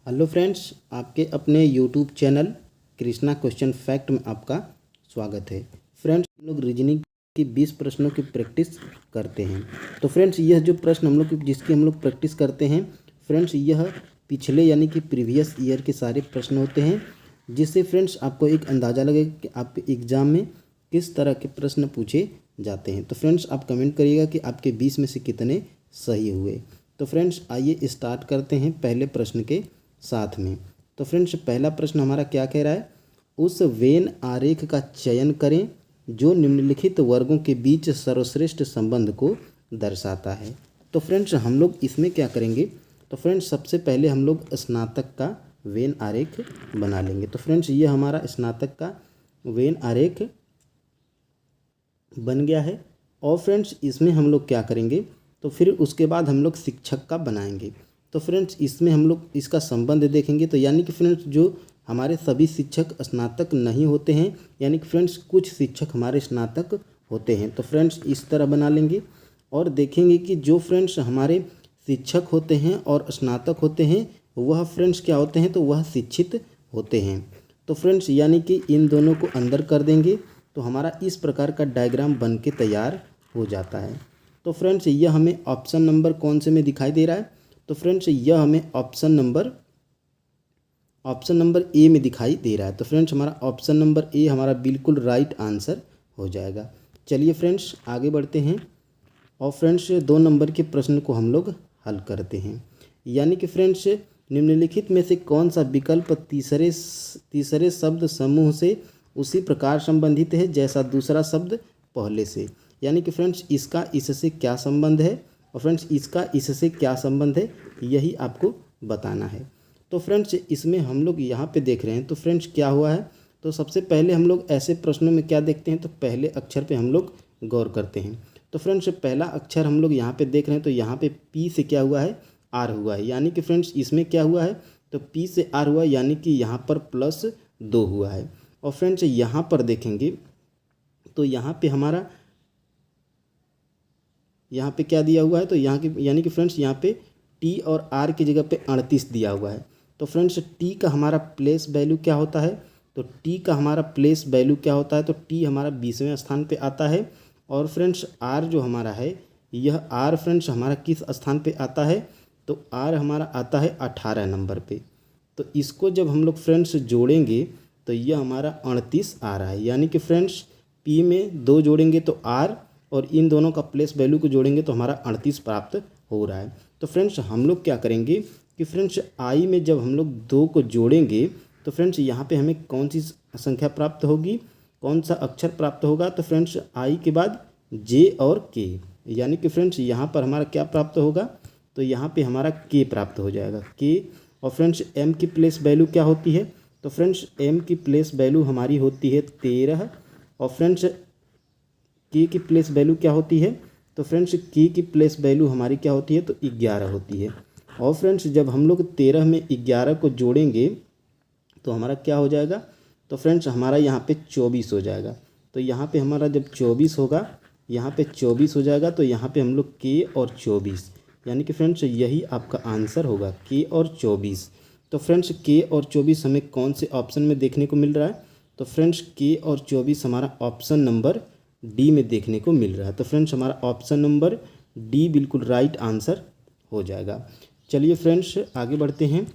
Hello friends, आपके अपने YouTube channel Krishna question fact में आपका स्वागत है। फ्रेंड्स, हम लोग रीजनिंग की 20 प्रश्नों की प्रैक्टिस करते हैं। तो फ्रेंड्स, यह जो प्रश्न हम लोग जिसकी हम लोग प्रैक्टिस करते हैं फ्रेंड्स, यह पिछले यानी कि प्रीवियस ईयर के सारे प्रश्न होते हैं, जिससे फ्रेंड्स आपको एक अंदाज़ा लगेगा कि आपके एग्ज़ाम में किस तरह के प्रश्न पूछे जाते हैं। तो फ्रेंड्स, आप कमेंट करिएगा कि आपके 20 में से कितने सही हुए। तो फ्रेंड्स, आइए स्टार्ट करते हैं पहले प्रश्न के साथ में। तो फ्रेंड्स, पहला प्रश्न हमारा क्या कह रहा है, उस वेन आरेख का चयन करें जो निम्नलिखित वर्गों के बीच सर्वश्रेष्ठ संबंध को दर्शाता है। तो फ्रेंड्स, हम लोग इसमें क्या करेंगे, तो फ्रेंड्स सबसे पहले हम लोग स्नातक का वेन आरेख बना लेंगे। तो फ्रेंड्स, ये हमारा स्नातक का वेन आरेख बन गया है। और फ्रेंड्स, इसमें हम लोग क्या करेंगे, तो फिर उसके बाद हम लोग शिक्षक का बनाएंगे। तो फ्रेंड्स, इसमें हम लोग इसका संबंध देखेंगे। तो यानी कि फ्रेंड्स, जो हमारे सभी शिक्षक स्नातक नहीं होते हैं, यानी कि फ्रेंड्स कुछ शिक्षक हमारे स्नातक होते हैं। तो फ्रेंड्स, इस तरह बना लेंगे और देखेंगे कि जो फ्रेंड्स हमारे शिक्षक होते हैं और स्नातक होते हैं वह फ्रेंड्स क्या होते हैं, तो वह शिक्षित होते हैं। तो फ्रेंड्स, यानी कि इन दोनों को अंदर कर देंगे तो हमारा इस प्रकार का डायग्राम बन के तैयार हो जाता है। तो फ्रेंड्स, यह हमें ऑप्शन नंबर कौन से में दिखाई दे रहा है, तो फ्रेंड्स यह हमें ऑप्शन नंबर ए में दिखाई दे रहा है। तो फ्रेंड्स, हमारा ऑप्शन नंबर ए हमारा बिल्कुल राइट आंसर हो जाएगा। चलिए फ्रेंड्स, आगे बढ़ते हैं और फ्रेंड्स 2 नंबर के प्रश्न को हम लोग हल करते हैं। यानी कि फ्रेंड्स, निम्नलिखित में से कौन सा विकल्प तीसरे शब्द समूह से उसी प्रकार संबंधित है जैसा दूसरा शब्द पहले से। यानी कि फ्रेंड्स, इसका इससे क्या संबंध है और फ्रेंड्स इसका इससे क्या संबंध है, यही आपको बताना है। तो फ्रेंड्स, इसमें हम लोग यहाँ पे देख रहे हैं। तो फ्रेंड्स, क्या हुआ है, तो सबसे पहले हम लोग ऐसे प्रश्नों में क्या देखते हैं, तो पहले अक्षर पे हम लोग गौर करते हैं। तो फ्रेंड्स, पहला अक्षर हम लोग यहाँ पे देख रहे हैं, तो यहाँ पे पी से क्या हुआ है, आर हुआ है। यानी कि फ्रेंड्स इसमें क्या हुआ है, तो पी से आर हुआ, यानी कि यहाँ पर +2 हुआ है। और फ्रेंड्स, यहाँ पर देखेंगे तो यहाँ पे हमारा यहाँ पे क्या दिया हुआ है, तो यहाँ की यानी कि फ्रेंड्स यहाँ पे टी और आर की जगह पे 38 दिया हुआ है। तो फ्रेंड्स, टी का हमारा प्लेस वैल्यू क्या होता है, तो टी का हमारा प्लेस वैल्यू क्या होता है, तो टी हमारा 20वें स्थान पे आता है। और फ्रेंड्स, आर जो हमारा है, यह आर फ्रेंड्स हमारा किस स्थान पे आता है, तो आर हमारा आता है 18 नंबर पे। तो इसको जब हम लोग फ्रेंड्स जोड़ेंगे तो यह हमारा 38 आ रहा है। यानी कि फ्रेंड्स, पी में 2 जोड़ेंगे तो आर, और इन दोनों का प्लेस वैल्यू को जोड़ेंगे तो हमारा 38 प्राप्त हो रहा है। तो फ्रेंड्स, हम लोग क्या करेंगे कि फ्रेंड्स आई में जब हम लोग 2 को जोड़ेंगे तो फ्रेंड्स यहाँ पे हमें कौन सी संख्या प्राप्त होगी, कौन सा अक्षर प्राप्त होगा, तो फ्रेंड्स आई के बाद जे और के। यानी कि फ्रेंड्स यहाँ पर हमारा क्या प्राप्त होगा, तो यहाँ पे हमारा के प्राप्त हो जाएगा, के। और फ्रेंड्स, एम की प्लेस वैल्यू क्या होती है, तो फ्रेंड्स एम की प्लेस वैल्यू हमारी होती है 13। और फ्रेंड्स के की प्लेस वैल्यू क्या होती है, तो फ्रेंड्स के की प्लेस वैल्यू हमारी क्या होती है, तो 11 होती है। और फ्रेंड्स, जब हम लोग 13 में 11 को जोड़ेंगे तो हमारा क्या हो जाएगा, तो फ्रेंड्स हमारा यहाँ पे 24 हो जाएगा। तो यहाँ पे हमारा जब 24 होगा, यहाँ पे 24 हो जाएगा, तो यहाँ पे हम लोग के और 24, यानी कि फ्रेंड्स यही आपका आंसर होगा, के और 24। तो फ्रेंड्स, के और 24 हमें कौन से ऑप्शन में देखने को मिल रहा है, तो फ्रेंड्स के और 24 हमारा ऑप्शन नंबर डी में देखने को मिल रहा है। तो फ्रेंड्स, हमारा ऑप्शन नंबर डी बिल्कुल राइट आंसर हो जाएगा। चलिए फ्रेंड्स, आगे बढ़ते हैं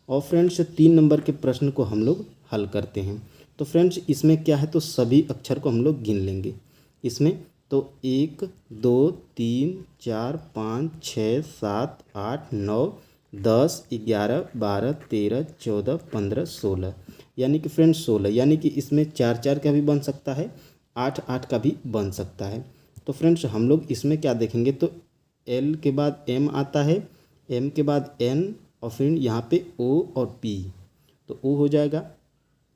और फ्रेंड्स 3 नंबर के प्रश्न को हम लोग हल करते हैं। तो फ्रेंड्स, इसमें क्या है, तो सभी अक्षर को हम लोग गिन लेंगे इसमें। तो 1 2 3 4 5 6 7 8 9 10 11 12 13 14 15 16, यानी कि फ्रेंड्स 16। यानी कि इसमें 4 4 का भी बन सकता है, 8 8 का भी बन सकता है। तो फ्रेंड्स, हम लोग इसमें क्या देखेंगे, तो एल के बाद एम आता है, एम के बाद एन, और फिर यहाँ पे ओ और पी, तो ओ हो जाएगा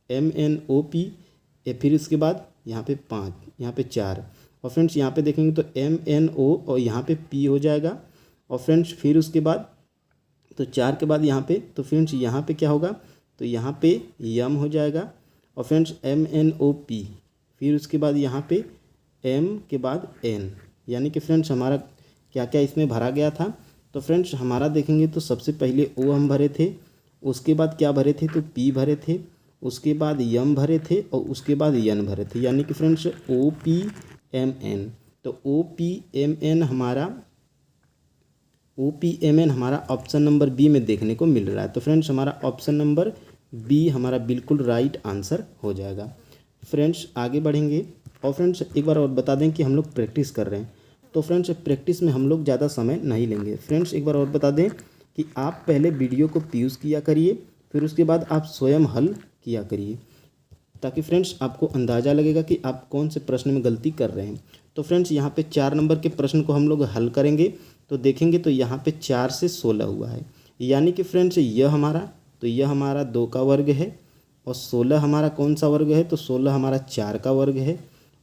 MNOP। फिर उसके बाद यहाँ पे 5, यहाँ पे 4, और फ्रेंड्स यहाँ पे देखेंगे तो MNO और यहाँ पे P हो जाएगा। और फ्रेंड्स फिर उसके बाद तो 4 के बाद यहाँ पे, तो फ्रेंड्स यहाँ पे क्या होगा, तो यहाँ पे M हो जाएगा। और फ्रेंड्स MNOP, फिर उसके बाद यहाँ पे M के बाद N, यानी कि फ्रेंड्स हमारा क्या क्या इसमें भरा गया था। तो फ्रेंड्स हमारा देखेंगे तो सबसे पहले O हम भरे थे, उसके बाद क्या भरे थे, तो पी भरे थे, उसके बाद यम भरे थे और उसके बाद यन भरे थे, यानी कि फ्रेंड्स OPMN। तो OPMN हमारा ऑप्शन नंबर बी में देखने को मिल रहा है। तो फ्रेंड्स हमारा ऑप्शन नंबर बी हमारा बिल्कुल राइट आंसर हो जाएगा। फ्रेंड्स आगे बढ़ेंगे और फ्रेंड्स एक बार और बता दें कि हम लोग प्रैक्टिस कर रहे हैं, तो फ्रेंड्स प्रैक्टिस में हम लोग ज़्यादा समय नहीं लेंगे। फ्रेंड्स एक बार और बता दें कि आप पहले वीडियो को पॉज किया करिए, फिर उसके बाद आप स्वयं हल किया करिए, ताकि फ्रेंड्स आपको अंदाज़ा लगेगा कि आप कौन से प्रश्न में गलती कर रहे हैं। तो फ्रेंड्स यहाँ पे 4 नंबर के प्रश्न को हम लोग हल करेंगे, तो देखेंगे तो यहाँ पे 4 से 16 हुआ है, यानी कि फ्रेंड्स यह हमारा 2 का वर्ग है और 16 हमारा कौन सा वर्ग है, तो 16 हमारा 4 का वर्ग है।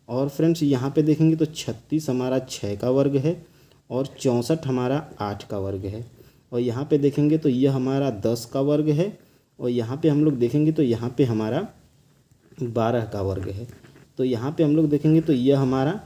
और फ्रेंड्स यहाँ पे देखेंगे तो 36 हमारा 6 का वर्ग है और 64 हमारा 8 का वर्ग है। और यहाँ पे देखेंगे तो यह हमारा 10 का वर्ग है और यहाँ पे हम लोग देखेंगे तो यहाँ पे हमारा 12 का वर्ग है। तो यहाँ पे हम लोग देखेंगे तो यह हमारा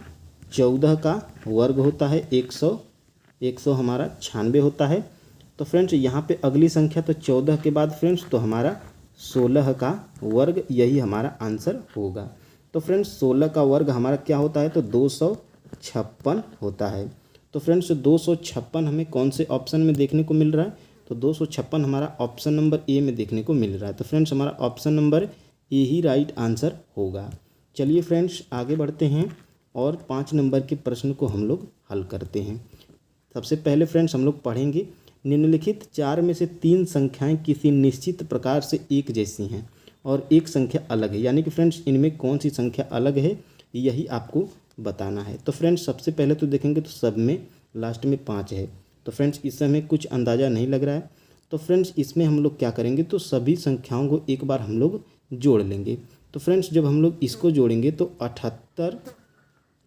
14 का वर्ग होता है, 100 हमारा 96 होता है। तो फ्रेंड्स यहाँ पे अगली संख्या तो 14 के बाद फ्रेंड्स तो हमारा 16 का वर्ग, यही हमारा आंसर होगा। तो फ्रेंड्स 16 का वर्ग हमारा क्या होता है, तो 256 होता है। तो फ्रेंड्स 256 हमें कौन से ऑप्शन में देखने को मिल रहा है, तो 256 हमारा ऑप्शन नंबर ए में देखने को मिल रहा है। तो फ्रेंड्स हमारा option number A he right answer होगा। चलिए फ्रेंड्स आगे बढ़ते हैं और 5 नंबर के प्रश्न को हम लोग हल करते हैं। सबसे पहले फ्रेंड्स हम लोग पढ़ेंगे, निम्नलिखित 4 में से 3 संख्याएं किसी निश्चित प्रकार से एक जैसी हैं और एक संख्या अलग है, यानी कि फ्रेंड्स इनमें कौन सी संख्या अलग है यही आपको बताना है। तो फ्रेंड्स सबसे पहले तो देखेंगे तो सब में लास्ट में 5 है, तो फ्रेंड्स इससे हमें कुछ अंदाज़ा नहीं लग रहा है। तो फ्रेंड्स इसमें हम लोग क्या करेंगे, तो सभी संख्याओं को एक बार हम लोग जोड़ लेंगे। तो फ्रेंड्स जब हम लोग इसको जोड़ेंगे तो 78,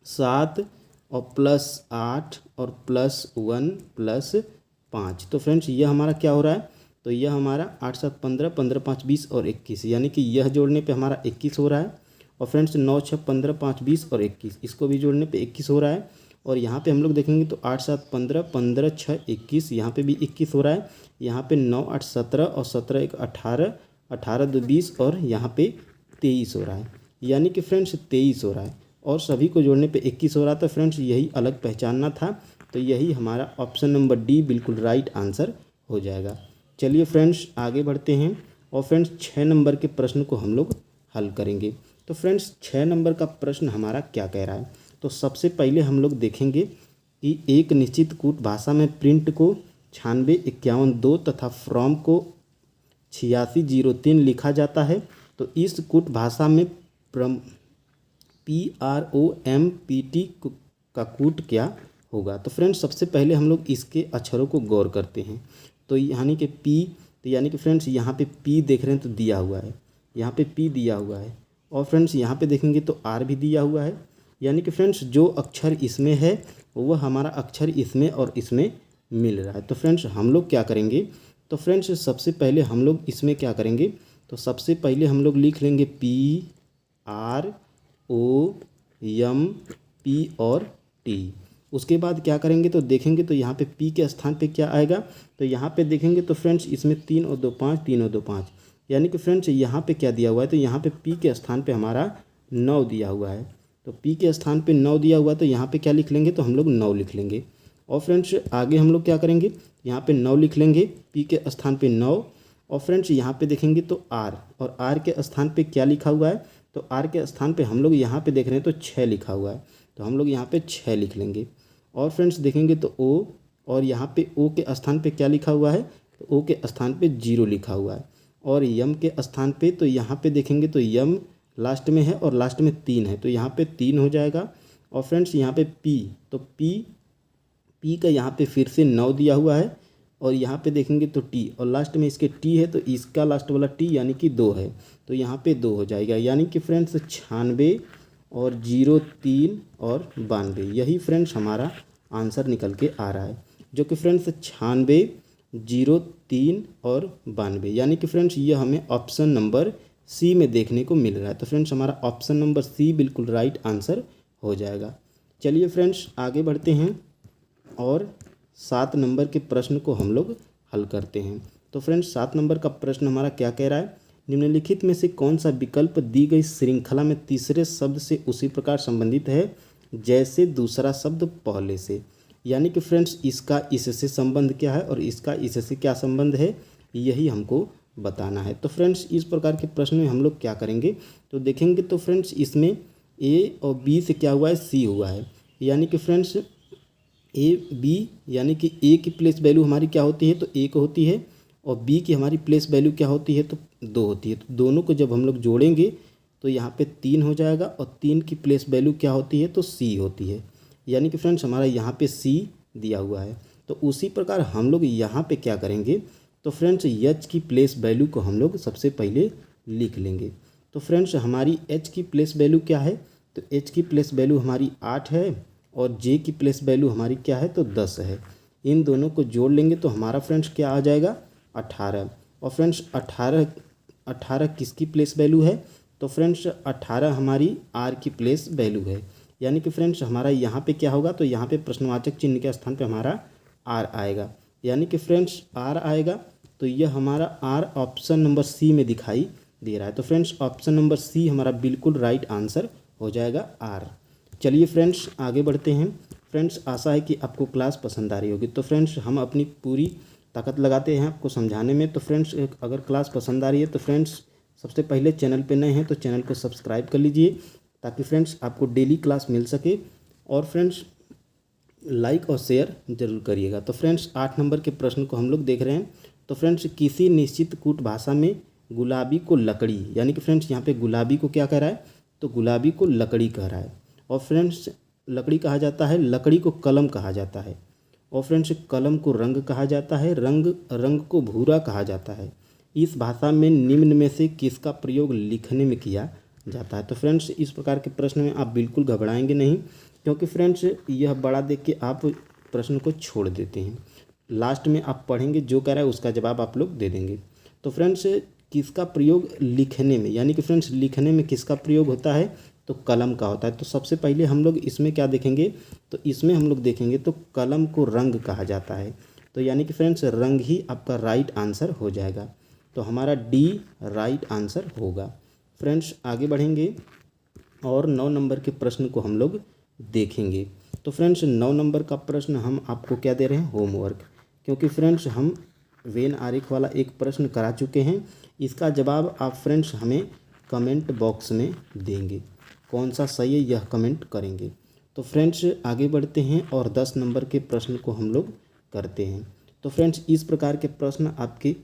7 और +8 और +1 +5। तो फ्रेंड्स यह हमारा क्या हो रहा है, तो यह हमारा 8 7 15, 15 5 20 और 21, यानी कि यह जोड़ने पे हमारा 21 हो रहा है। और फ्रेंड्स 9 6 15 5 20 और 21, इसको भी जोड़ने पे 21 हो रहा है। और यहाँ पे हम लोग देखेंगे तो 8 7 15, 15 6 21, यहाँ पे भी 21 हो रहा है। यहाँ पे 9 8 17 और 17 1 18, 18 2 20 और यहाँ पे 23 हो रहा है, यानी कि फ्रेंड्स 23 हो रहा है और सभी को जोड़ने पे 21 हो रहा था। फ्रेंड्स यही अलग पहचानना था, तो यही हमारा ऑप्शन नंबर डी बिल्कुल राइट आंसर हो जाएगा। चलिए फ्रेंड्स आगे बढ़ते हैं और फ्रेंड्स 6 नंबर के प्रश्न को हम लोग हल करेंगे। तो फ्रेंड्स 6 नंबर का प्रश्न हमारा क्या कह रहा है, तो सबसे पहले हम लोग देखेंगे कि एक निश्चित कूट भाषा में प्रिंट को 96 51 2 तथा फ्रॉम को 8603 लिखा जाता है। तो इस कूट भाषा में PROMPT का कूट क्या होगा। तो फ्रेंड्स सबसे पहले हम लोग इसके अक्षरों को गौर करते हैं। तो यानी कि पी, तो यानी कि फ्रेंड्स यहाँ पे पी देख रहे हैं तो दिया हुआ है, यहाँ पे पी दिया हुआ है। और फ्रेंड्स यहाँ पे देखेंगे तो आर भी दिया हुआ है, यानी कि फ्रेंड्स जो अक्षर इसमें है वह हमारा अक्षर इसमें और इसमें मिल रहा है। तो फ्रेंड्स हम लोग क्या करेंगे, तो फ्रेंड्स सबसे पहले हम लोग इसमें क्या करेंगे, तो सबसे पहले हम लोग लिख लेंगे PROMP और T। उसके बाद क्या करेंगे, तो देखेंगे तो यहाँ पे P के स्थान पे क्या आएगा, तो यहाँ पे देखेंगे तो फ्रेंड्स इसमें 3 और 2 5, 3 और 2 5, यानी कि फ्रेंड्स यहाँ पे क्या दिया हुआ है, तो यहाँ पे P के स्थान पे हमारा 9 दिया हुआ है। तो P के स्थान पे 9 दिया हुआ है, तो यहाँ पे क्या लिख लेंगे, तो हम लोग 9 लिख लेंगे। और फ्रेंड्स आगे हम लोग क्या करेंगे, यहाँ पे 9 लिख लेंगे, P के स्थान पे 9। और फ्रेंड्स यहाँ पे देखेंगे तो R, और R के स्थान पे क्या लिखा हुआ है, तो R के स्थान पे हम लोग यहाँ पे देख रहे हैं तो 6 लिखा हुआ है, तो हम लोग यहाँ पे 6 लिख लेंगे। और फ्रेंड्स देखेंगे तो O, और यहाँ पे O के स्थान पे क्या लिखा हुआ है, तो O के स्थान पे 0 लिखा हुआ है। और यम के स्थान पे, तो यहाँ पे देखेंगे तो यम लास्ट में है और लास्ट में 3 है, तो यहाँ पे 3 हो जाएगा। और फ्रेंड्स यहाँ पे P, तो P का यहाँ पे फिर से 9 दिया हुआ है। और यहाँ पे देखेंगे तो T, और लास्ट में इसके T है, तो इसका लास्ट वाला T यानी कि 2 है, तो यहाँ पे 2 हो जाएगा, यानी कि फ्रेंड्स 96 और 0 3 और 92, यही फ्रेंड्स हमारा आंसर निकल के आ रहा है, जो कि फ्रेंड्स 96 0 3 और 92, यानी कि फ्रेंड्स ये हमें ऑप्शन नंबर सी में देखने को मिल रहा है। तो फ्रेंड्स हमारा ऑप्शन नंबर सी बिल्कुल राइट आंसर हो जाएगा। चलिए फ्रेंड्स आगे बढ़ते हैं और 7 नंबर के प्रश्न को हम लोग हल करते हैं। तो फ्रेंड्स 7 नंबर का प्रश्न हमारा क्या कह रहा है, निम्नलिखित में से कौन सा विकल्प दी गई श्रृंखला में तीसरे शब्द से उसी प्रकार संबंधित है जैसे दूसरा शब्द पहले से। यानी कि फ्रेंड्स इसका इससे संबंध क्या है और इसका इससे क्या संबंध है, यही हमको बताना है। तो फ्रेंड्स इस प्रकार के प्रश्न में हम लोग क्या करेंगे, तो देखेंगे तो फ्रेंड्स इसमें ए और बी से क्या हुआ है, सी हुआ है। यानी कि फ्रेंड्स ए बी यानी कि ए की प्लेस वैल्यू हमारी क्या होती है, तो 1 होती है और बी की हमारी प्लेस वैल्यू क्या होती है, तो 2 होती है। तो दोनों को जब हम लोग जोड़ेंगे तो यहाँ पे 3 हो जाएगा और 3 की प्लेस वैल्यू क्या होती है, तो सी होती है। यानी कि फ्रेंड्स हमारा यहाँ पे सी दिया हुआ है। तो उसी प्रकार हम लोग यहाँ पे क्या करेंगे, तो फ्रेंड्स एच की प्लेस वैल्यू को हम लोग सबसे पहले लिख लेंगे। तो फ्रेंड्स हमारी एच की प्लेस वैल्यू क्या है, तो एच की प्लेस वैल्यू हमारी 8 है और जे की प्लेस वैल्यू हमारी क्या है, तो 10 है। इन दोनों को जोड़ लेंगे तो हमारा फ्रेंड्स क्या आ जाएगा, 18। और फ्रेंड्स 18 किसकी प्लेस वैल्यू है, तो फ्रेंड्स 18 हमारी आर की प्लेस वैल्यू है। यानी कि फ्रेंड्स हमारा यहाँ पे क्या होगा, तो यहाँ पे प्रश्नवाचक चिन्ह के स्थान पे हमारा आर आएगा। यानी कि फ्रेंड्स आर आएगा, तो यह हमारा आर ऑप्शन नंबर सी में दिखाई दे रहा है। तो फ्रेंड्स ऑप्शन नंबर सी हमारा बिल्कुल राइट आंसर हो जाएगा आर। चलिए फ्रेंड्स आगे बढ़ते हैं। फ्रेंड्स आशा है कि आपको क्लास पसंद आ रही होगी। तो फ्रेंड्स हम अपनी पूरी ताकत लगाते हैं आपको समझाने में। तो फ्रेंड्स अगर क्लास पसंद आ रही है तो फ्रेंड्स सबसे पहले चैनल पे नए हैं तो चैनल को सब्सक्राइब कर लीजिए ताकि फ्रेंड्स आपको डेली क्लास मिल सके। और फ्रेंड्स लाइक और शेयर जरूर करिएगा। तो फ्रेंड्स 8 नंबर के प्रश्न को हम लोग देख रहे हैं। तो फ्रेंड्स किसी निश्चित कूट भाषा में गुलाबी को लकड़ी, यानी कि फ्रेंड्स यहाँ पे गुलाबी को क्या कह रहा है, तो गुलाबी को लकड़ी कह रहा है। और फ्रेंड्स लकड़ी कहा जाता है, लकड़ी को कलम कहा जाता है। और फ्रेंड्स कलम को रंग कहा जाता है, रंग को भूरा कहा जाता है। इस भाषा में निम्न में से किसका प्रयोग लिखने में किया जाता है। तो फ्रेंड्स इस प्रकार के प्रश्न में आप बिल्कुल घबराएंगे नहीं, क्योंकि फ्रेंड्स यह बड़ा देख के आप प्रश्न को छोड़ देते हैं। लास्ट में आप पढ़ेंगे जो कह रहा है उसका जवाब आप लोग दे देंगे। तो फ्रेंड्स किसका प्रयोग लिखने में, यानी कि फ्रेंड्स लिखने में किसका प्रयोग होता है, तो कलम का होता है। तो सबसे पहले हम लोग इसमें क्या देखेंगे, तो इसमें हम लोग देखेंगे तो कलम को रंग कहा जाता है। तो यानी कि फ्रेंड्स रंग ही आपका राइट आंसर हो जाएगा। तो हमारा डी राइट आंसर होगा। फ्रेंड्स आगे बढ़ेंगे और 9 नंबर के प्रश्न को हम लोग देखेंगे। तो फ्रेंड्स 9 नंबर का प्रश्न हम आपको क्या दे रहे हैं, होमवर्क। क्योंकि फ्रेंड्स हम वेन आरेख वाला एक प्रश्न करा चुके हैं। इसका जवाब आप फ्रेंड्स हमें कमेंट बॉक्स में देंगे, कौन सा सही है यह कमेंट करेंगे। तो फ्रेंड्स आगे बढ़ते हैं और 10 नंबर के प्रश्न को हम लोग करते हैं। तो फ्रेंड्स इस प्रकार के प्रश्न आपके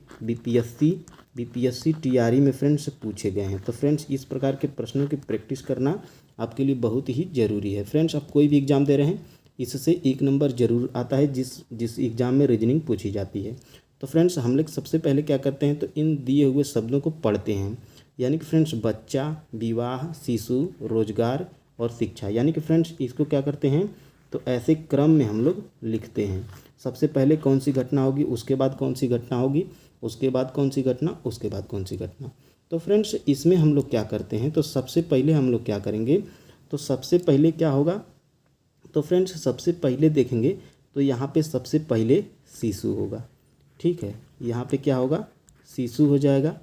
बीपीएससी टीआरई में फ्रेंड्स पूछे गए हैं। तो फ्रेंड्स इस प्रकार के प्रश्नों की प्रैक्टिस करना आपके लिए बहुत ही ज़रूरी है। फ्रेंड्स आप कोई भी एग्ज़ाम दे रहे हैं इससे 1 नंबर जरूर आता है जिस एग्ज़ाम में रीजनिंग पूछी जाती है। तो फ्रेंड्स हम लोग सबसे पहले क्या करते हैं, तो इन दिए हुए शब्दों को पढ़ते हैं। यानी कि फ्रेंड्स बच्चा, विवाह, शिशु, रोजगार और शिक्षा। यानी कि फ्रेंड्स इसको क्या करते हैं, तो ऐसे क्रम में हम लोग लिखते हैं। सबसे पहले कौन सी घटना होगी, उसके बाद कौन सी घटना होगी, उसके बाद कौन सी घटना, उसके बाद कौन सी घटना। तो फ्रेंड्स इसमें हम लोग क्या करते हैं, तो सबसे पहले हम लोग क्या करेंगे, तो सबसे पहले क्या होगा, तो फ्रेंड्स सबसे पहले देखेंगे तो यहाँ पे सबसे पहले शिशु होगा। ठीक है, यहाँ पे क्या होगा, शिशु हो जाएगा।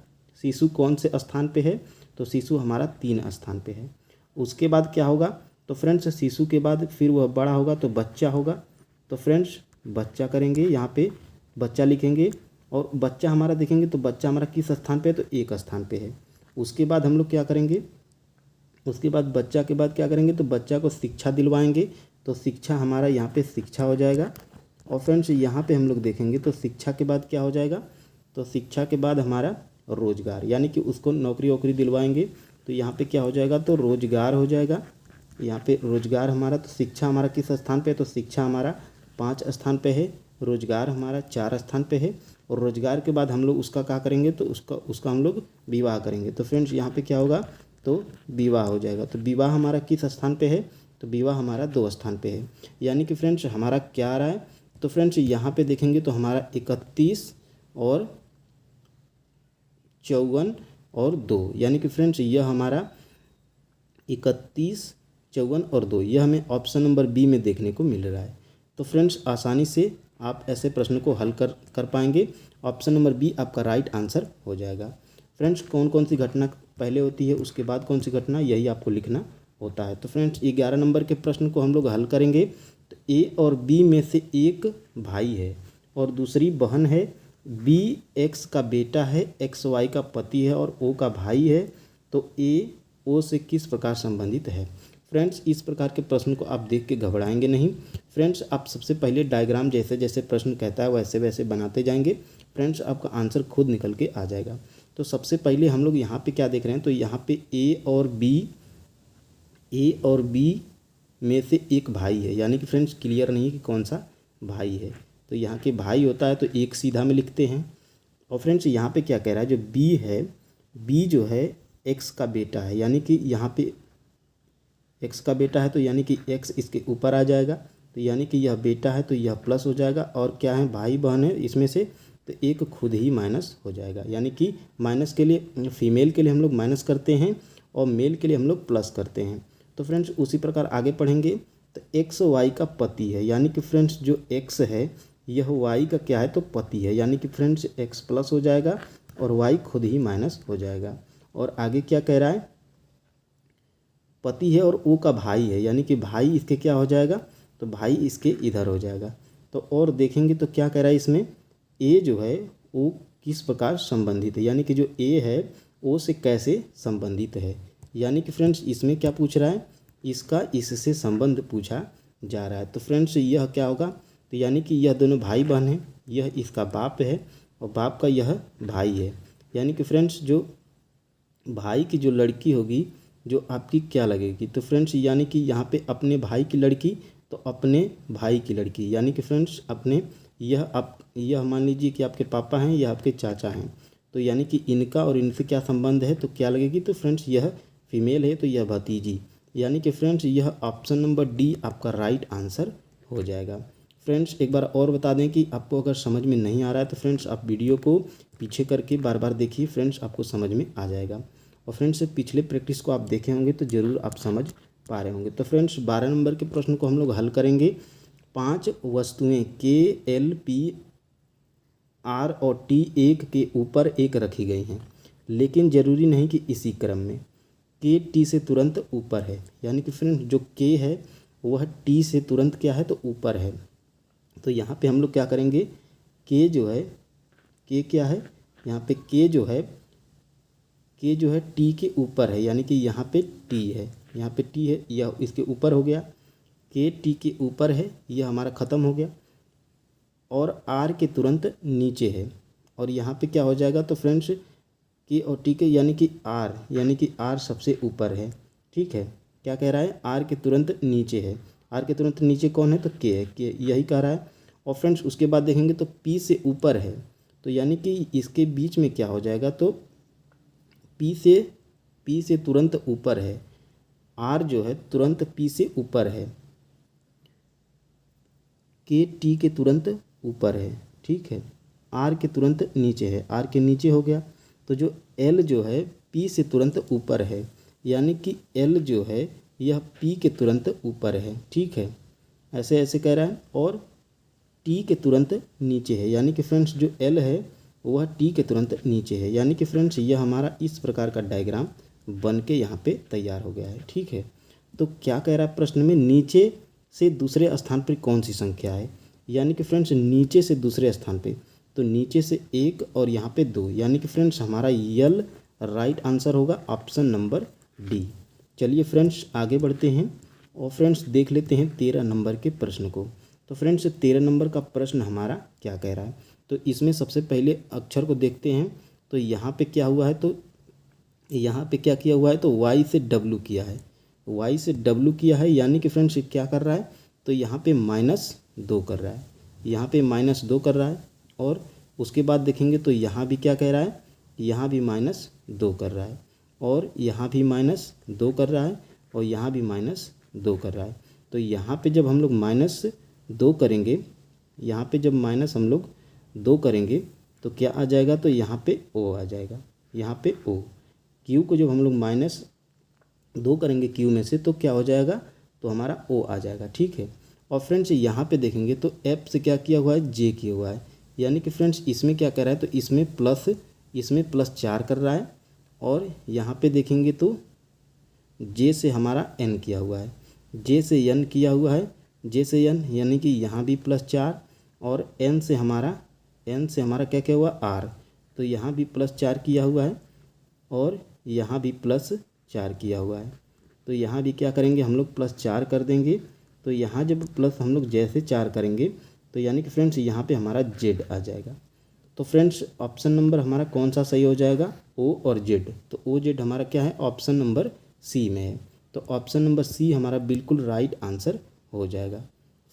शिशु कौन से स्थान पे है, तो शिशु हमारा 3 स्थान पे है। उसके बाद क्या होगा, तो फ्रेंड्स शिशु के बाद फिर वह बड़ा होगा तो बच्चा होगा। तो फ्रेंड्स बच्चा करेंगे, यहाँ पे बच्चा लिखेंगे। और बच्चा हमारा देखेंगे तो बच्चा हमारा किस स्थान पे है, तो 1 स्थान पे है। उसके बाद हम लोग क्या करेंगे, उसके बाद बच्चा के बाद क्या करेंगे, तो बच्चा को शिक्षा दिलवाएंगे। तो शिक्षा हमारा यहाँ पे शिक्षा हो जाएगा। और फ्रेंड्स यहाँ पे हम लोग देखेंगे तो शिक्षा के बाद क्या हो जाएगा, तो शिक्षा के बाद हमारा रोजगार, यानी कि उसको नौकरी वोकरी दिलवाएंगे। तो यहाँ पे क्या हो जाएगा, तो रोजगार हो जाएगा। यहाँ पे रोजगार हमारा, तो शिक्षा हमारा किस स्थान पे है, तो शिक्षा हमारा 5 स्थान पे है, रोजगार हमारा 4 स्थान पे है। और रोजगार के बाद हम लोग उसका क्या करेंगे, तो उसका हम लोग विवाह करेंगे। तो फ्रेंड्स यहाँ पे क्या होगा, तो विवाह हो जाएगा। तो विवाह हमारा किस स्थान पे है, तो विवाह हमारा 2 स्थान पे है। यानी कि फ्रेंड्स हमारा क्या आ रहा है, तो फ्रेंड्स यहाँ पे देखेंगे तो हमारा 31 और 54 और 2, यानी कि फ्रेंड्स यह हमारा 31, 54 और 2, यह हमें ऑप्शन नंबर बी में देखने को मिल रहा है। तो फ्रेंड्स आसानी से आप ऐसे प्रश्न को हल कर पाएंगे। ऑप्शन नंबर बी आपका राइट आंसर हो जाएगा। फ्रेंड्स, कौन कौन सी घटना पहले होती है, उसके बाद कौन सी घटना, यही आपको लिखना होता है। तो फ्रेंड्स 11 नंबर के प्रश्न को हम लोग हल करेंगे। तो ए और बी में से एक भाई है और दूसरी बहन है। बी एक्स का बेटा है, एक्स वाई का पति है और ओ का भाई है। तो ए ओ से किस प्रकार संबंधित है। फ्रेंड्स, इस प्रकार के प्रश्न को आप देख के घबराएंगे नहीं। फ्रेंड्स, आप सबसे पहले डायग्राम जैसे जैसे प्रश्न कहता है वैसे वैसे बनाते जाएंगे। फ्रेंड्स, आपका आंसर खुद निकल के आ जाएगा। तो सबसे पहले हम लोग यहाँ पे क्या देख रहे हैं, तो यहाँ पे ए और बी में से एक भाई है, यानी कि फ्रेंड्स क्लियर नहीं है कि कौन सा भाई है। तो यहाँ के भाई होता है तो एक सीधा में लिखते हैं। और फ्रेंड्स यहाँ पे क्या कह रहा है, जो बी है, बी जो है एक्स का बेटा है, यानी कि यहाँ पे एक्स का बेटा है तो यानी कि एक्स इसके ऊपर आ जाएगा। तो यानी कि यह बेटा है तो यह प्लस हो जाएगा। और क्या है, भाई बहन है इसमें से, तो एक खुद ही माइनस हो जाएगा। यानी कि माइनस के लिए, फीमेल के लिए हम लोग माइनस करते हैं और मेल के लिए हम लोग प्लस करते हैं। तो फ्रेंड्स उसी प्रकार आगे पढ़ेंगे। तो एक्स वाई का पति है, यानी कि फ्रेंड्स जो एक्स है यह वाई का क्या है, तो पति है। यानी कि फ्रेंड्स एक्स प्लस हो जाएगा और वाई खुद ही माइनस हो जाएगा। और आगे क्या कह रहा है, पति है और ओ का भाई है, यानी कि भाई इसके क्या हो जाएगा, तो भाई इसके इधर हो जाएगा। तो और देखेंगे तो क्या कह रहा है इसमें, ए जो है वो किस प्रकार संबंधित है, यानी कि जो ए है ओ से कैसे संबंधित है। यानी कि फ्रेंड्स इसमें क्या पूछ रहा है, इसका इससे संबंध पूछा जा रहा है। तो फ्रेंड्स यह क्या होगा, तो यानी कि यह दोनों भाई बहन हैं, यह इसका बाप है और बाप का यह भाई है। यानी कि फ्रेंड्स जो भाई की जो लड़की होगी जो आपकी क्या लगेगी, तो फ्रेंड्स यानी कि यहाँ पे अपने भाई की लड़की तो अपने भाई की लड़की, यानी कि फ्रेंड्स अपने यह मान लीजिए कि आपके पापा हैं, यह आपके चाचा हैं। तो यानी कि इनका और इनसे क्या संबंध है, तो क्या लगेगी, तो फ्रेंड्स यह फीमेल है तो यह भतीजी। यानी कि फ्रेंड्स यह ऑप्शन नंबर डी आपका राइट आंसर हो जाएगा। फ्रेंड्स एक बार और बता दें कि आपको अगर समझ में नहीं आ रहा है तो फ्रेंड्स आप वीडियो को पीछे करके बार बार देखिए, फ्रेंड्स आपको समझ में आ जाएगा। और फ्रेंड्स पिछले प्रैक्टिस को आप देखे होंगे तो ज़रूर आप समझ पा रहे होंगे। तो फ्रेंड्स 12 नंबर के प्रश्न को हम लोग हल करेंगे। 5 वस्तुएं के एल पी आर और टी एक के ऊपर एक रखी गई हैं, लेकिन ज़रूरी नहीं कि इसी क्रम में। के टी से तुरंत ऊपर है, यानी कि फ्रेंड्स जो के है वह टी से तुरंत क्या है, तो ऊपर है। तो यहाँ पे हम लोग क्या करेंगे, के जो है, के क्या है, यहाँ पे के जो है टी के ऊपर है, यानी कि यहाँ पे टी है, यहाँ पे टी है, यह इसके ऊपर हो गया। के टी के ऊपर है, यह हमारा ख़त्म हो गया। और आर के तुरंत नीचे है, और यहाँ पे क्या हो जाएगा, तो फ्रेंड्स के और टी के यानी कि आर सबसे ऊपर है। ठीक है, क्या कह रहा है, आर के तुरंत नीचे है। आर के तुरंत नीचे कौन है, तो के है, के यही कह रहा है। और फ्रेंड्स उसके बाद देखेंगे तो पी से ऊपर है, तो यानी कि इसके बीच में क्या हो जाएगा, तो पी से तुरंत ऊपर है। आर जो है तुरंत पी से ऊपर है, के टी के तुरंत ऊपर है। ठीक है, आर के तुरंत नीचे है, आर के नीचे हो गया। तो जो एल जो है पी से तुरंत ऊपर है, यानी कि एल जो है यह पी के तुरंत ऊपर है। ठीक है, ऐसे ऐसे कह रहा है। और टी के तुरंत नीचे है, यानी कि फ्रेंड्स जो एल है वह टी के तुरंत नीचे है। यानी कि फ्रेंड्स यह हमारा इस प्रकार का डायग्राम बन के यहाँ पे तैयार हो गया है। ठीक है, तो क्या कह रहा है प्रश्न में, नीचे से दूसरे स्थान पर कौन सी संख्या है। यानी कि फ्रेंड्स नीचे से दूसरे स्थान पे, तो नीचे से 1 और यहाँ पे 2, यानी कि फ्रेंड्स हमारा यल राइट आंसर होगा ऑप्शन नंबर डी। चलिए फ्रेंड्स आगे बढ़ते हैं और फ्रेंड्स देख लेते हैं 13 नंबर के प्रश्न को। तो फ्रेंड्स 13 नंबर का प्रश्न हमारा क्या कह रहा है, तो इसमें सबसे पहले अक्षर को देखते हैं। तो यहाँ पे क्या हुआ है, तो यहाँ पे क्या किया हुआ है, तो y से w किया है, y से w किया है, यानी कि फ्रेंड्स क्या कर रहा है, तो यहाँ पे -2 कर रहा है, यहाँ पे -2 कर रहा है। और उसके बाद देखेंगे तो यहाँ भी क्या कह रहा है, यहाँ भी -2 कर रहा है, और यहाँ भी -2 कर रहा है, और यहाँ भी -2 कर रहा है। तो यहाँ पे जब हम लोग -2 करेंगे, यहाँ पे जब माइनस हम लोग 2 करेंगे तो क्या आ जाएगा, तो यहाँ पे ओ आ जाएगा, यहाँ पे ओ। क्यू को जब हम लोग -2 करेंगे क्यू में से तो क्या हो जाएगा, तो हमारा ओ आ जाएगा। ठीक है, और फ्रेंड्स यहाँ पे देखेंगे तो एफ से क्या किया हुआ है, जे किया हुआ है, यानी कि फ्रेंड्स इसमें क्या कर रहा है, तो इसमें प्लस 4 कर रहा है, और यहाँ पे देखेंगे तो जे से हमारा एन किया हुआ है, जे से एन किया हुआ है, जे से एन, यानी कि यहाँ भी प्लस 4, और एन से हमारा क्या क्या हुआ, आर, तो यहाँ भी प्लस 4 किया हुआ है, और यहाँ भी प्लस 4 किया हुआ है। तो यहाँ भी क्या करेंगे हम लोग, प्लस 4 कर देंगे। तो यहाँ जब प्लस हम लोग जैसे 4 करेंगे तो यानी कि फ्रेंड्स यहाँ पे हमारा जेड आ जाएगा। तो फ्रेंड्स ऑप्शन नंबर हमारा कौन सा सही हो जाएगा, ओ और जेड। तो ओ जेड हमारा क्या है, ऑप्शन नंबर सी में है। तो ऑप्शन नंबर सी हमारा बिल्कुल राइट आंसर हो जाएगा।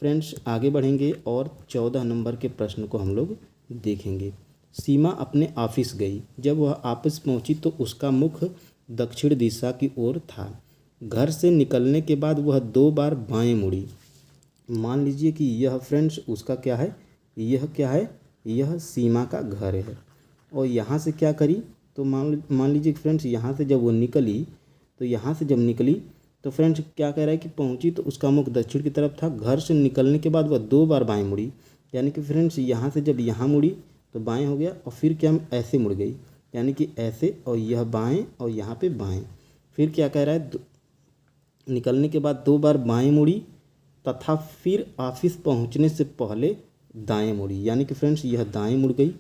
फ्रेंड्स आगे बढ़ेंगे और 14 नंबर के प्रश्न को हम लोग देखेंगे। सीमा अपने ऑफिस गई। जब वह ऑफिस पहुंची तो उसका मुख दक्षिण दिशा की ओर था। घर से निकलने के बाद वह 2 बार बाएं मुड़ी। मान लीजिए कि यह फ्रेंड्स उसका क्या है, यह सीमा का घर है, और यहाँ से क्या करी, तो मान लीजिए फ्रेंड्स यहाँ से जब वो निकली, तो यहाँ से जब निकली तो फ्रेंड्स क्या कह रहा है कि पहुँची तो उसका मुख दक्षिण की तरफ था। घर से निकलने के बाद वह 2 बार बाएं मुड़ी, यानी कि फ्रेंड्स यहाँ से जब यहाँ मुड़ी तो बाएं हो गया, और फिर क्या ऐसे मुड़ गई, यानी कि ऐसे, और यह बाएं और यहाँ पे बाएं। फिर क्या कह रहा है, निकलने के बाद 2 बार बाएं मुड़ी तथा फिर ऑफिस पहुंचने से पहले दाएं मुड़ी, यानी कि फ्रेंड्स यह दाएं मुड़ गई।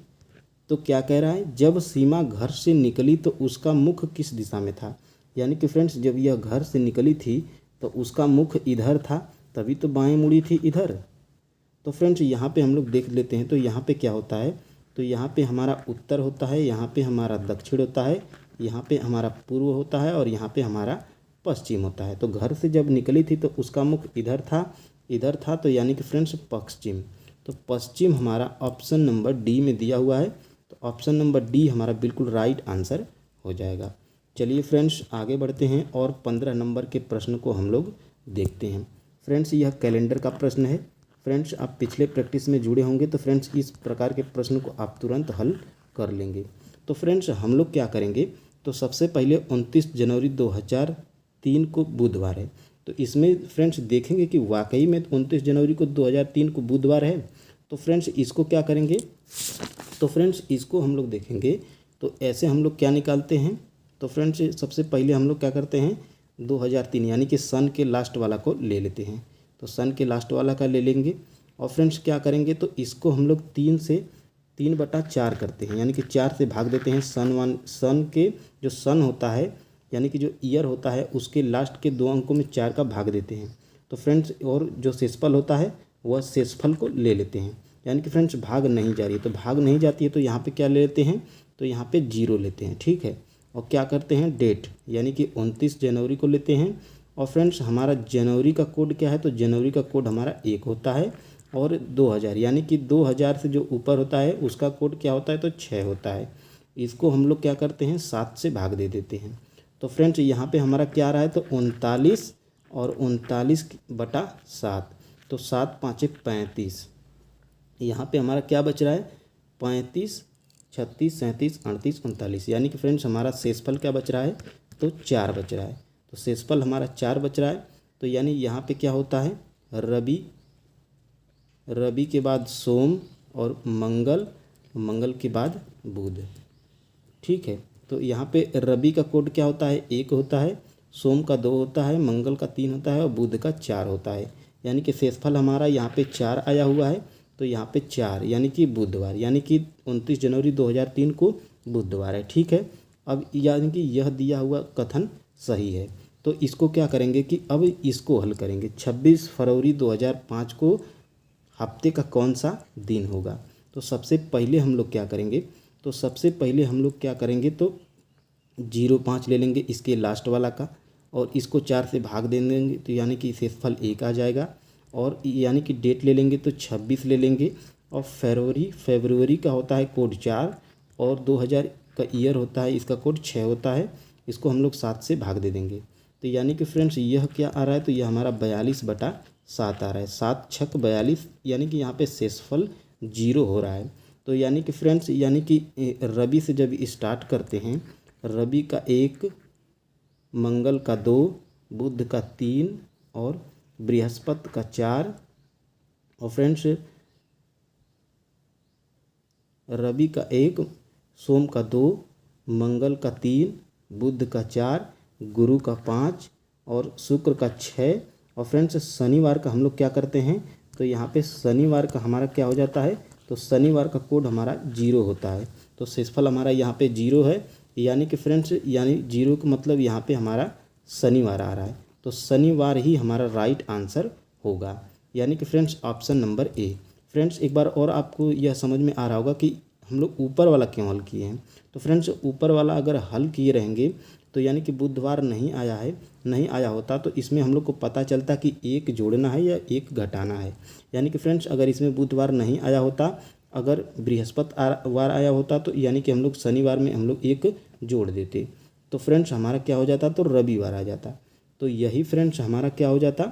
तो क्या कह रहा है, जब सीमा घर से निकली तो उसका मुख किस दिशा में था, यानी कि फ्रेंड्स जब यह घर से निकली थी तो उसका मुख इधर था, तभी तो बाएं मुड़ी थी इधर। तो फ्रेंड्स यहाँ पे हम लोग देख लेते हैं, तो यहाँ पे क्या होता है, तो यहाँ पे हमारा उत्तर होता है, यहाँ पे हमारा दक्षिण होता है, यहाँ पे हमारा पूर्व होता है, और यहाँ पे हमारा पश्चिम होता है। तो घर से जब निकली थी तो उसका मुख इधर था, तो यानी कि फ्रेंड्स पश्चिम। तो पश्चिम हमारा ऑप्शन नंबर डी में दिया हुआ है। तो ऑप्शन नंबर डी हमारा बिल्कुल राइट आंसर हो जाएगा। चलिए फ्रेंड्स आगे बढ़ते हैं और 15 नंबर के प्रश्न को हम लोग देखते हैं। फ्रेंड्स यह कैलेंडर का प्रश्न है। फ्रेंड्स आप पिछले प्रैक्टिस में जुड़े होंगे तो फ्रेंड्स इस प्रकार के प्रश्न को आप तुरंत हल कर लेंगे। तो फ्रेंड्स हम लोग क्या करेंगे, तो सबसे पहले 29 जनवरी 2003 को बुधवार है। तो इसमें फ्रेंड्स देखेंगे कि वाकई में 29 जनवरी को 2003 को बुधवार है। तो फ्रेंड्स इसको क्या करेंगे, तो फ्रेंड्स इसको हम लोग देखेंगे तो ऐसे हम लोग क्या निकालते हैं, तो फ्रेंड्स सबसे पहले हम लोग क्या करते हैं, 2003 यानी कि सन के लास्ट वाला को ले लेते हैं। तो सन के लास्ट वाला का ले लेंगे, और फ्रेंड्स क्या करेंगे, तो इसको हम लोग 3/4 करते हैं, यानी कि 4 से भाग देते हैं। सन के जो सन होता है यानी कि जो ईयर होता है उसके लास्ट के 2 अंकों में 4 का भाग देते हैं। तो फ्रेंड्स और जो शेषफल होता है वह शेषफल को ले लेते हैं, यानी कि फ्रेंड्स भाग नहीं जा रही है, तो भाग नहीं जाती है तो यहाँ पे क्या ले लेते हैं, तो यहाँ पे 0 लेते हैं, ठीक है। और क्या करते हैं, डेट यानी कि 29 जनवरी को लेते हैं। और फ्रेंड्स हमारा जनवरी का कोड क्या है, तो जनवरी का कोड हमारा 1 होता है, और 2000 यानी कि 2000 से जो ऊपर होता है उसका कोड क्या होता है, तो 6 होता है। इसको हम लोग क्या करते हैं, 7 से भाग दे देते हैं। तो फ्रेंड्स यहाँ पे हमारा क्या आ रहा है, तो 39 और 39/7, तो 7 5 35। यहाँ पे हमारा क्या बच रहा है, 35 36 37 38 39, यानी कि फ्रेंड्स हमारा शेषफल क्या बच रहा है, तो 4 बच रहा है। तो शेषफल हमारा 4 बच रहा है। तो यानी यहाँ पे क्या होता है, रवि के बाद सोम, और मंगल के बाद बुध, ठीक है। तो यहाँ पे रवि का कोड क्या होता है, 1 होता है, सोम का 2 होता है, मंगल का 3 होता है, और बुध का 4 होता है। यानी कि शेषफल हमारा यहाँ पे 4 आया हुआ है। तो यहाँ पे 4 यानी कि बुधवार, यानी कि 29 जनवरी 2003 को बुधवार है, ठीक है। अब यानी कि यह दिया हुआ कथन सही है। तो इसको क्या करेंगे कि अब इसको हल करेंगे। 26 फरवरी 2005 को हफ्ते का कौन सा दिन होगा। तो सबसे पहले हम लोग क्या करेंगे, तो 0.5 ले लेंगे इसके लास्ट वाला का, और इसको 4 से भाग दे देंगे, तो यानी कि शेषफल 1 आ जाएगा। और यानी कि डेट ले लेंगे तो 26 ले लेंगे, और फरवरी का होता है कोड 4, और 2000 का ईयर होता है, इसका कोड 6 होता है। इसको हम लोग 7 से भाग दे देंगे। तो यानी कि फ्रेंड्स यह क्या आ रहा है, तो यह हमारा 42/7 आ रहा है। 7 छक 42, यानी कि यहाँ पे शेषफल 0 हो रहा है। तो यानी कि फ्रेंड्स यानी कि रवि से जब स्टार्ट करते हैं, रवि का 1, मंगल का 2, बुध का 3, और बृहस्पति का 4, और फ्रेंड्स रवि का 1, सोम का 2, मंगल का 3, बुध का 4, गुरु का 5 और शुक्र का 6। और फ्रेंड्स शनिवार का हम लोग क्या करते हैं, तो यहाँ पे शनिवार का हमारा क्या हो जाता है, तो शनिवार का कोड हमारा 0 होता है। तो शेषफल हमारा यहाँ पे 0 है, यानी कि फ्रेंड्स यानी 0 का मतलब यहाँ पे हमारा शनिवार आ रहा है। तो शनिवार ही हमारा राइट आंसर होगा, यानी कि friends option number A. Friends एक बार और आपको यह समझ में आ रहा होगा कि हम लोग ऊपर वाला क्यों हल किए हैं। तो फ्रेंड्स ऊपर वाला अगर हल किए रहेंगे तो यानी कि बुधवार नहीं आया है, नहीं आया होता तो इसमें हम लोग को पता चलता कि 1 जोड़ना है या 1 घटाना है। यानी कि फ्रेंड्स अगर इसमें बुधवार नहीं आया होता, अगर बृहस्पतिवार आया होता तो यानी कि हम लोग शनिवार में हम लोग 1 जोड़ देते, तो फ्रेंड्स हमारा क्या हो जाता, तो रविवार आ जाता। तो यही फ्रेंड्स हमारा क्या हो जाता,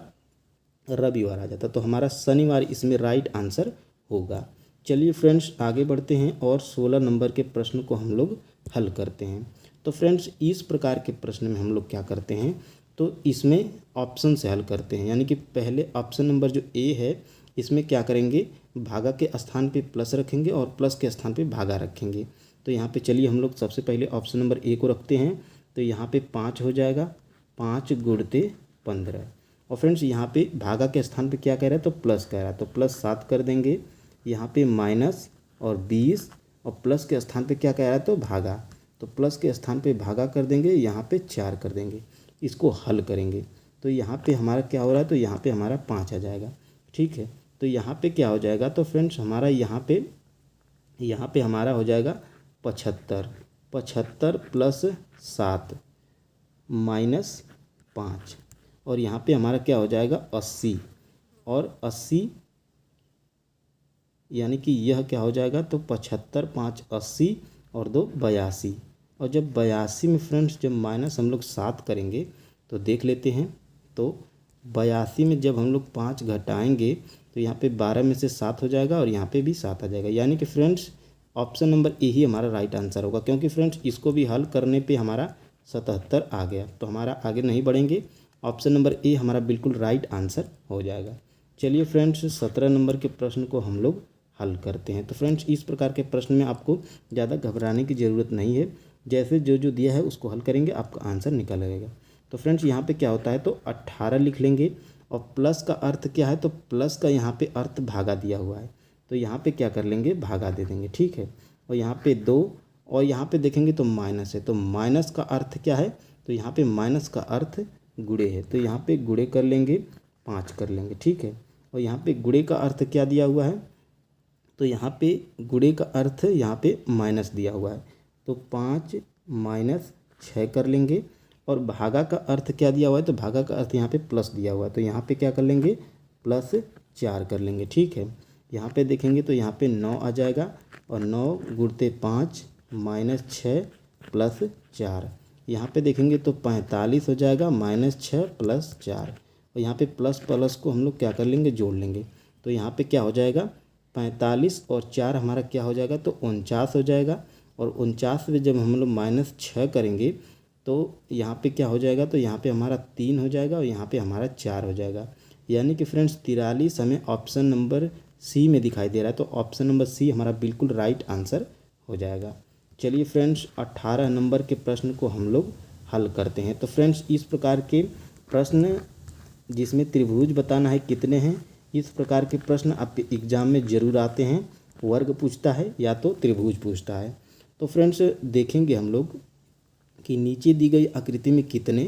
रविवार आ जाता। तो हमारा शनिवार इसमें राइट आंसर होगा। चलिए फ्रेंड्स आगे बढ़ते हैं और 16 नंबर के प्रश्न को हम लोग हल करते हैं। तो फ्रेंड्स इस प्रकार के प्रश्न में हम लोग क्या करते हैं, तो इसमें ऑप्शन से हल करते हैं। यानी कि पहले ऑप्शन नंबर जो ए है इसमें क्या करेंगे, भागा के स्थान पे प्लस रखेंगे और प्लस के स्थान पे भागा रखेंगे। तो यहाँ पे चलिए हम लोग सबसे पहले ऑप्शन नंबर ए को रखते हैं। तो यहाँ पे 5 हो जाएगा, 5 गुणते 15। और फ्रेंड्स यहाँ पे भागा के स्थान पे क्या कह रहा है, तो प्लस कह रहा है, तो प्लस 7 कर देंगे। यहाँ पे माइनस और 20 और प्लस के स्थान पे क्या कह रहा है, तो भागा, तो प्लस के स्थान पे भागा कर देंगे, यहाँ पे 4 कर देंगे। इसको हल करेंगे तो यहाँ पे हमारा क्या हो रहा है, तो यहाँ पे हमारा 5 आ जाएगा। ठीक है, तो यहाँ पे क्या हो जाएगा, तो फ्रेंड्स हमारा यहाँ पे हमारा हो जाएगा 75, 75 प्लस 7 माइनस 5 और यहाँ पे हमारा क्या हो जाएगा 80 और 80 यानी कि यह क्या हो जाएगा, तो 75, 5 80 और 2 82। और जब 82 में फ्रेंड्स जब माइनस हम लोग 7 करेंगे तो देख लेते हैं। तो 82 में जब हम लोग 5 घटाएंगे तो यहाँ पे 12 में से 7 हो जाएगा और यहाँ पे भी 7 आ जाएगा। यानी कि फ्रेंड्स ऑप्शन नंबर ए ही हमारा राइट आंसर होगा, क्योंकि फ्रेंड्स इसको भी हल करने पे हमारा 77 आ गया। तो हमारा आगे नहीं बढ़ेंगे, ऑप्शन नंबर ए हमारा बिल्कुल राइट आंसर हो जाएगा। चलिए फ्रेंड्स 17 नंबर के प्रश्न को हम लोग हल करते हैं। तो फ्रेंड्स इस प्रकार के प्रश्न में आपको ज़्यादा घबराने की ज़रूरत नहीं है, जैसे जो दिया है उसको हल करेंगे आपका आंसर निकल आएगा। तो फ्रेंड्स यहाँ पे क्या होता है, तो 18 लिख लेंगे और प्लस का अर्थ क्या है, तो प्लस का यहाँ पे अर्थ भागा दिया हुआ है, तो यहाँ पे क्या कर लेंगे, भागा दे देंगे। ठीक है, और यहाँ पे 2 और यहाँ पे देखेंगे तो माइनस है, तो माइनस का अर्थ क्या है, तो यहाँ पे माइनस का अर्थ गुणे है, तो यहाँ पे गुणे कर लेंगे, 5 कर लेंगे। ठीक है, और यहाँ पे गुणे का अर्थ क्या दिया हुआ है, तो यहाँ पे गुणे का अर्थ यहाँ पे माइनस दिया हुआ है, तो 5 माइनस 6 कर लेंगे। और भागा का अर्थ क्या दिया हुआ है, तो भागा का अर्थ यहाँ पे प्लस दिया हुआ है, तो यहाँ पे क्या कर लेंगे, प्लस 4 कर लेंगे। ठीक है, यहाँ पे देखेंगे तो यहाँ पे 9 आ जाएगा और 9 गुणते 5 माइनस 6 प्लस 4। यहाँ पे देखेंगे तो 45 हो जाएगा, माइनस 6 प्लस 4 और यहाँ पे प्लस प्लस को हम लोग क्या कर लेंगे, जोड़ लेंगे। तो यहाँ पे क्या हो जाएगा, 45 और 4 हमारा क्या हो जाएगा, तो 49 हो जाएगा। और 49 में जब हम लोग माइनस 6 करेंगे तो यहाँ पे क्या हो जाएगा, तो यहाँ पे हमारा 3 हो जाएगा और यहाँ पे हमारा 4 हो जाएगा। यानी कि फ्रेंड्स 43 हमें ऑप्शन नंबर सी में दिखाई दे रहा है, तो ऑप्शन नंबर सी हमारा बिल्कुल राइट आंसर हो जाएगा। चलिए फ्रेंड्स 18 नंबर के प्रश्न को हम लोग हल करते हैं। तो फ्रेंड्स इस प्रकार के प्रश्न जिसमें त्रिभुज बताना है कितने हैं, इस प्रकार के प्रश्न आपके एग्जाम में ज़रूर आते हैं। वर्ग पूछता है या तो त्रिभुज पूछता है। तो फ्रेंड्स देखेंगे हम लोग कि नीचे दी गई आकृति में कितने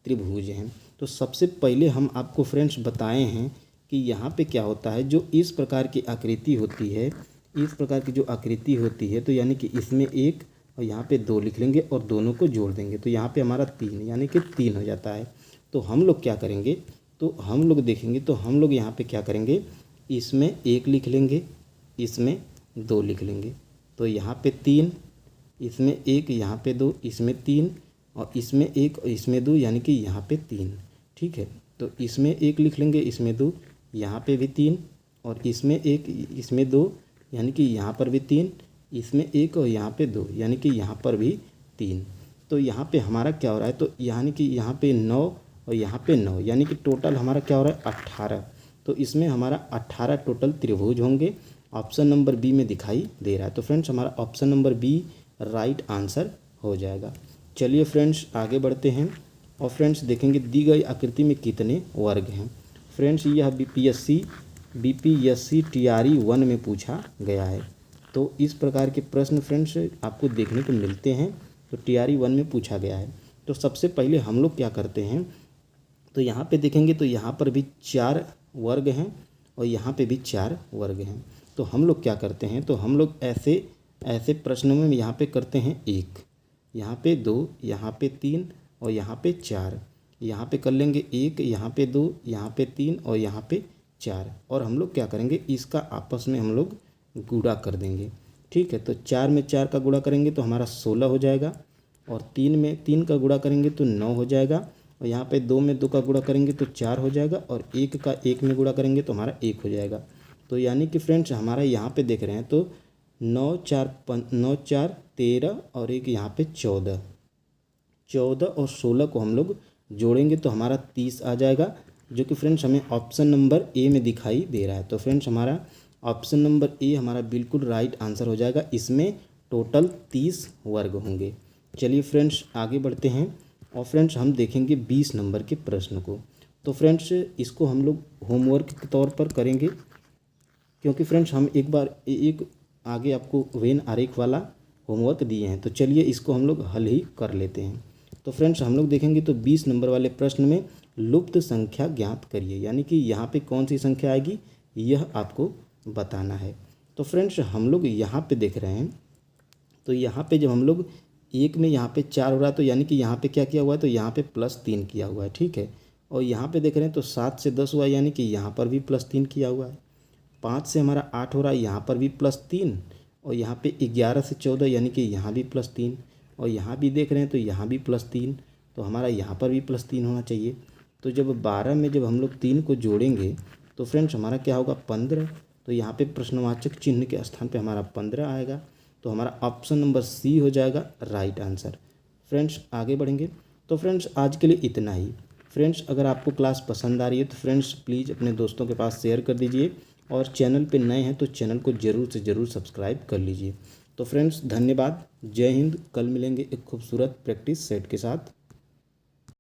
त्रिभुज हैं। तो सबसे पहले हम आपको फ्रेंड्स बताए हैं कि यहाँ पे क्या होता है, जो इस प्रकार की आकृति होती है, इस प्रकार की जो आकृति होती है, तो यानी कि इसमें 1 और यहाँ पे 2 लिख लेंगे और दोनों को जोड़ देंगे, तो यहाँ पे हमारा 3 यानी कि 3 हो जाता है। तो हम लोग क्या करेंगे, तो हम लोग देखेंगे तो हम लोग यहाँ पे क्या करेंगे, इसमें 1 लिख लेंगे, इसमें 2 लिख लेंगे, तो यहाँ पे 3, इसमें 1, यहाँ पे 2, इसमें 3 और इसमें 1 और इसमें 2 यानी कि यहाँ पे 3। ठीक है, तो इसमें 1 लिख लेंगे, इसमें 2, यहाँ पे भी 3 और इसमें 1, इसमें 2 यानी कि यहाँ पर भी 3, इसमें 1 और यहाँ पे 2 यानी कि यहाँ पर भी 3। तो यहाँ पे हमारा क्या हो रहा है, तो यानी कि यहाँ पे 9 और यहाँ पे 9 यानी कि टोटल हमारा क्या हो रहा है 18। तो इसमें हमारा 18 टोटल त्रिभुज होंगे। ऑप्शन नंबर बी में दिखाई दे रहा है। तो फ्रेंड्स हमारा option number B right answer हो जाएगा। चलिए फ्रेंड्स आगे बढ़ते हैं और फ्रेंड्स देखेंगे दी गई आकृति में कितने वर्ग हैं। फ्रेंड्स यह बीपीएससी टीआरई 1 में पूछा गया है। तो इस प्रकार के प्रश्न फ्रेंड्स आपको देखने को मिलते हैं, तो टीआरई 1 में पूछा गया है। तो सबसे पहले हम लोग क्या करते हैं, तो यहाँ पे देखेंगे तो यहाँ पर भी 4 वर्ग हैं और यहाँ पे भी 4 वर्ग हैं। तो हम लोग क्या करते हैं, तो हम लोग ऐसे प्रश्नों में यहाँ पे करते हैं 1, यहाँ पे 2, यहाँ पे 3 और यहाँ पे 4। यहाँ पे कर लेंगे 1, यहाँ पे 2, यहाँ पे 3 और यहाँ पे 4। और हम लोग क्या करेंगे, इसका आपस में हम लोग गुणा कर देंगे। ठीक है, तो 4 में 4 का गुणा करेंगे तो हमारा 16 हो जाएगा, और 3 में 3 का गुणा करेंगे तो 9 हो जाएगा, और यहाँ पे 2 में 2 का गुणा करेंगे तो 4 हो जाएगा, और 1 का 1 में गुणा करेंगे तो हमारा 1 हो जाएगा। तो यानी कि फ्रेंड्स हमारा यहाँ पे देख रहे हैं तो 9 4 13 और एक यहाँ पे 14 और 16 को हम लोग जोड़ेंगे तो हमारा 30 आ जाएगा, जो कि फ्रेंड्स हमें ऑप्शन नंबर ए में दिखाई दे रहा है। तो फ्रेंड्स हमारा ऑप्शन नंबर ए हमारा बिल्कुल राइट आंसर हो जाएगा। इसमें टोटल 30 वर्ग होंगे। चलिए फ्रेंड्स आगे बढ़ते हैं और फ्रेंड्स हम देखेंगे 20 नंबर के प्रश्न को। तो फ्रेंड्स इसको हम लोग होमवर्क के तौर पर करेंगे, क्योंकि फ्रेंड्स हम एक आगे आपको वेन आरेख वाला होमवर्क दिए हैं। तो चलिए इसको हम लोग हल ही कर लेते हैं। तो फ्रेंड्स हम लोग देखेंगे तो 20 नंबर वाले प्रश्न में लुप्त संख्या ज्ञात करिए, यानी कि यहाँ पे कौन सी संख्या आएगी यह आपको बताना है। तो फ्रेंड्स हम लोग यहाँ पे देख रहे हैं, तो यहाँ पे जब हम लोग 1 में यहाँ पे 4 हो रहा है, तो यानी कि यहाँ पे क्या किया हुआ है, तो यहाँ पे +3 किया हुआ है। ठीक है, और यहाँ पे देख रहे हैं तो 7 से 10 हुआ है, यानी कि यहाँ पर भी +3 किया हुआ है। 5 से हमारा 8 हो रहा है, यहाँ पर भी +3, और यहाँ पे 11 से 14 यानी कि यहाँ भी +3, और यहाँ भी देख रहे हैं तो यहाँ भी +3, तो हमारा यहाँ पर भी +3 होना चाहिए। तो जब 12 में जब हम लोग 3 को जोड़ेंगे तो फ्रेंड्स हमारा क्या होगा 15। तो यहाँ पे प्रश्नवाचक चिन्ह के स्थान पे हमारा 15 आएगा। तो हमारा ऑप्शन नंबर सी हो जाएगा राइट आंसर। फ्रेंड्स आगे बढ़ेंगे। तो फ्रेंड्स आज के लिए इतना ही। फ्रेंड्स अगर आपको क्लास पसंद आ रही है तो फ्रेंड्स प्लीज़ अपने दोस्तों के पास शेयर कर दीजिए, और चैनल पे नए हैं तो चैनल को ज़रूर से ज़रूर सब्सक्राइब कर लीजिए। तो फ्रेंड्स धन्यवाद, जय हिंद। कल मिलेंगे एक खूबसूरत प्रैक्टिस सेट के साथ।